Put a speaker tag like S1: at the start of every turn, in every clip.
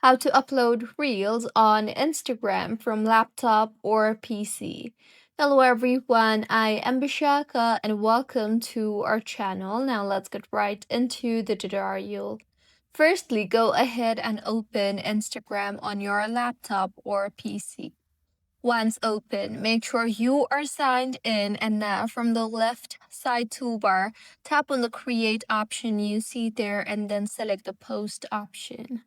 S1: How to upload Reels on Instagram from laptop or PC. Hello everyone, I am Bishaka and welcome to our channel. Now let's get right into the tutorial. Firstly, go ahead and open Instagram on your laptop or PC. Once open, make sure you are signed in, and now from the left side toolbar, tap on the create option you see there and then select the post option.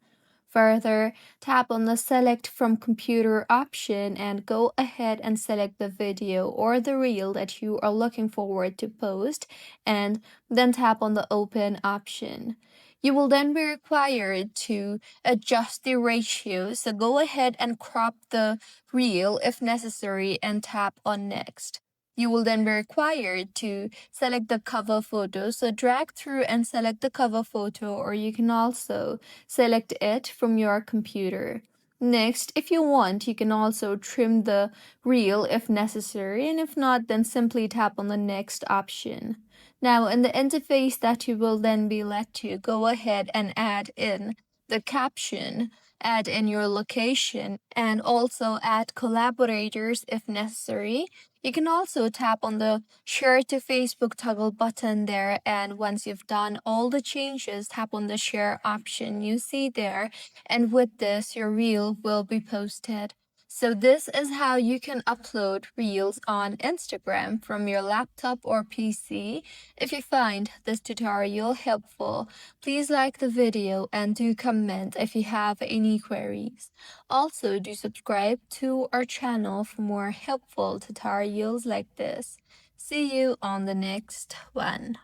S1: Further, tap on the select from computer option and go ahead and select the video or the reel that you are looking forward to post, and then tap on the open option. You will then be required to adjust the ratio, so go ahead and crop the reel if necessary and tap on next. You will then be required to select the cover photo, so drag through and select the cover photo, or you can also select it from your computer. Next, if you want, you can also trim the reel if necessary, and if not, then simply tap on the next option. Now, in the interface that you will then be led to, go ahead and add in the caption, add in your location, and also add collaborators if necessary. You can also tap on the share to Facebook toggle button there, and once you've done all the changes, tap on the share option you see there, and with this, your reel will be posted. So this is how you can upload reels on Instagram from your laptop or PC. If you find this tutorial helpful, please like the video and do comment if you have any queries. Also, do subscribe to our channel for more helpful tutorials like this. See you on the next one.